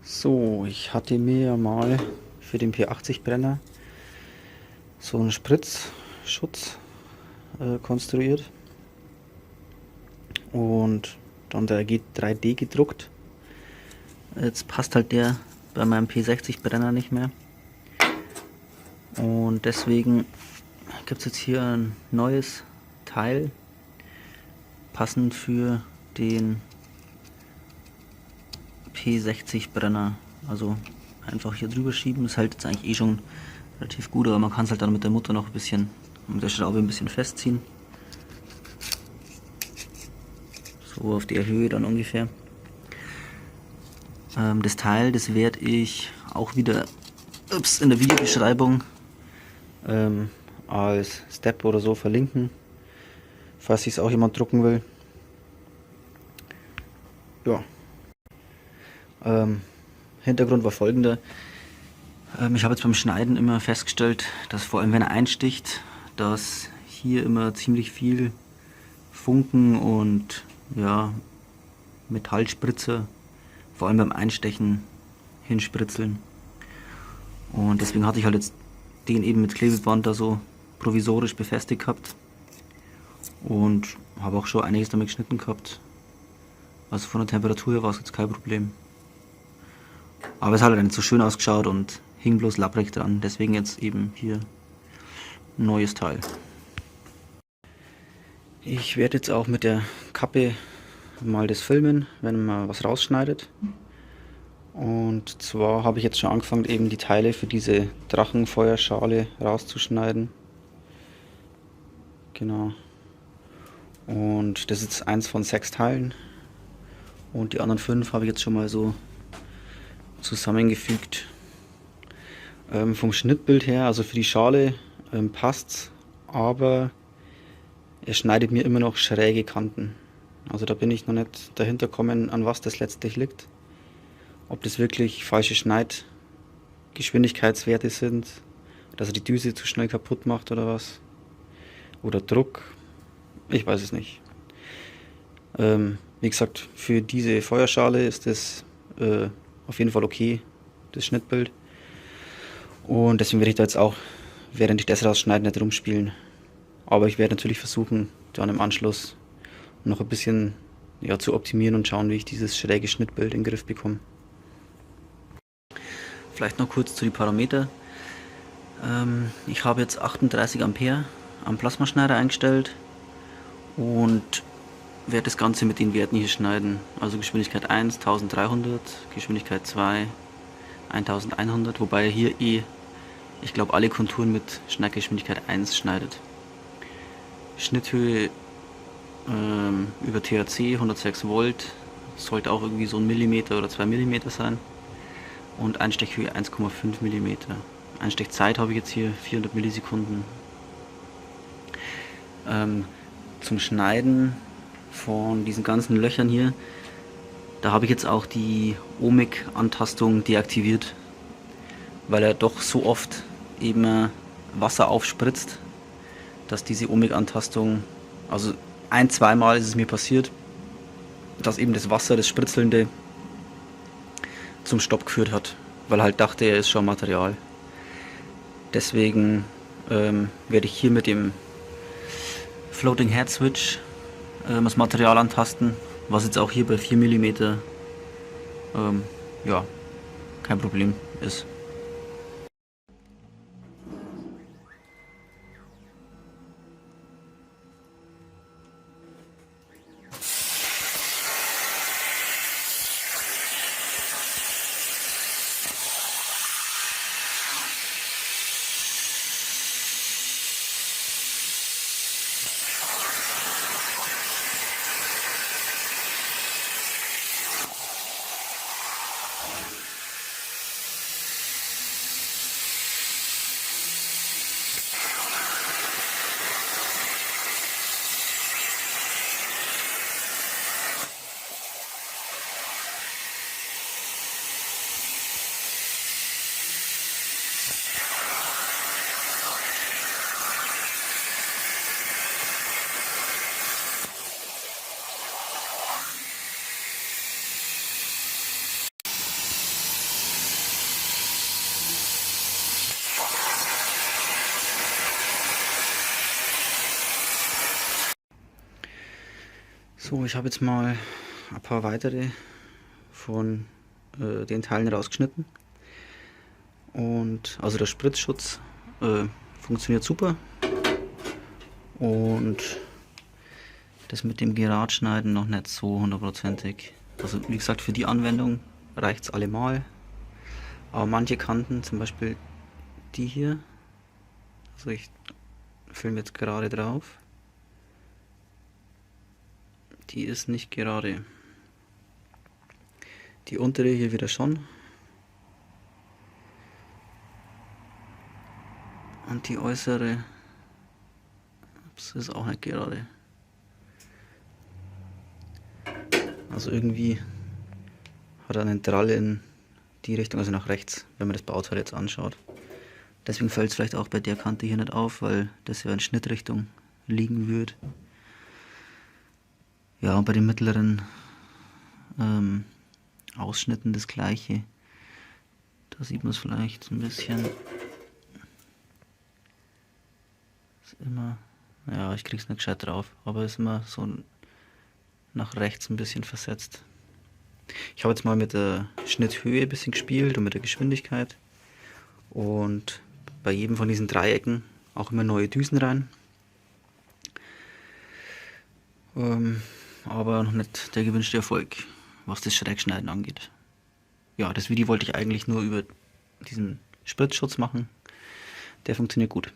So, ich hatte mir ja mal für den P80-Brenner so einen Spritzschutz konstruiert und dann der 3D gedruckt. Jetzt passt halt der bei meinem P60-Brenner nicht mehr und deswegen gibt es jetzt hier ein neues Teil, passend für den P60-Brenner. Also einfach hier drüber schieben, das hält jetzt eigentlich eh schon relativ gut, aber man kann es halt dann mit der Mutter noch ein bisschen, mit der Schraube ein bisschen festziehen. So auf der Höhe dann ungefähr. Das Teil, das werde ich auch wieder in der Videobeschreibung als Step oder so verlinken, falls sich es auch jemand drucken will. Ja. Hintergrund war folgender. Ich habe jetzt beim Schneiden immer festgestellt, dass vor allem wenn er einsticht, dass hier immer ziemlich viel Funken und ja, Metallspritzer, vor allem beim Einstechen, hinspritzeln. Und deswegen hatte ich halt jetzt den eben mit Klebeband da so provisorisch befestigt gehabt und habe auch schon einiges damit geschnitten gehabt. Also von der Temperatur her war es jetzt kein Problem. Aber es hat halt nicht so schön ausgeschaut und hing bloß lapprig dran. Deswegen jetzt eben hier ein neues Teil. Ich werde jetzt auch mit der Kappe mal das filmen, wenn man was rausschneidet. Und zwar habe ich jetzt schon angefangen, eben die Teile für diese Drachenfeuerschale rauszuschneiden. Genau. Und das ist eins von 6 Teilen. Und die anderen 5 habe ich jetzt schon mal so zusammengefügt. Vom Schnittbild her, also für die Schale passt's, aber er schneidet mir immer noch schräge Kanten. Also da bin ich noch nicht dahinter gekommen, an was das letztlich liegt. Ob das wirklich falsche Schneidgeschwindigkeitswerte sind, dass er die Düse zu schnell kaputt macht oder was. Oder Druck, ich weiß es nicht. Wie gesagt, für diese Feuerschale ist das auf jeden Fall okay, das Schnittbild. Und deswegen werde ich da jetzt auch, während ich das rausschneide, nicht rumspielen. Aber ich werde natürlich versuchen, dann im Anschluss noch ein bisschen zu optimieren und schauen, wie ich dieses schräge Schnittbild in den Griff bekomme. Vielleicht noch kurz zu den Parametern. Ich habe jetzt 38 Ampere am Plasmaschneider eingestellt und werde das Ganze mit den Werten hier schneiden. Also Geschwindigkeit 1 1300, Geschwindigkeit 2 1100, wobei er hier ich glaube, alle Konturen mit Schneidgeschwindigkeit 1 schneidet. Schnitthöhe über THC 106 Volt, sollte auch irgendwie so 1 mm oder 2 mm sein. Und Einstechhöhe 1,5 mm. Einstechzeit habe ich jetzt hier 400 Millisekunden. Zum Schneiden von diesen ganzen Löchern hier, da habe ich jetzt auch die Ohmig-Antastung deaktiviert, weil er doch so oft eben Wasser aufspritzt, dass diese Ohmig-Antastung, also zweimal ist es mir passiert, dass eben das Wasser, das Spritzelnde, zum Stopp geführt hat, weil er halt dachte, er ist schon Material. Deswegen werde ich hier mit dem Floating Head Switch das Material antasten, was jetzt auch hier bei 4 mm ja, kein Problem ist. So, ich habe jetzt mal ein paar weitere von den Teilen rausgeschnitten. Und also der Spritzschutz funktioniert super. Und das mit dem Geradschneiden noch nicht so hundertprozentig. Also wie gesagt, für die Anwendung reicht es allemal. Aber manche Kanten, zum Beispiel die hier, also ich filme jetzt gerade drauf, die ist nicht gerade. Die untere hier wieder schon. Und die äußere, das ist auch nicht gerade. Also irgendwie hat er einen Drall in die Richtung, also nach rechts, wenn man das Bauteil jetzt anschaut. Deswegen fällt es vielleicht auch bei der Kante hier nicht auf, weil das ja in Schnittrichtung liegen würde. Ja, und bei den mittleren Ausschnitten das gleiche. Da sieht man es vielleicht ein bisschen. Ist immer, ja, ich krieg's nicht gescheit drauf, aber ist immer so nach rechts ein bisschen versetzt. Ich habe jetzt mal mit der Schnitthöhe ein bisschen gespielt und mit der Geschwindigkeit. Und bei jedem von diesen Dreiecken auch immer neue Düsen rein. Aber noch nicht der gewünschte Erfolg, was das Schrägschneiden angeht. Ja, das Video wollte ich eigentlich nur über diesen Spritzschutz machen. Der funktioniert gut.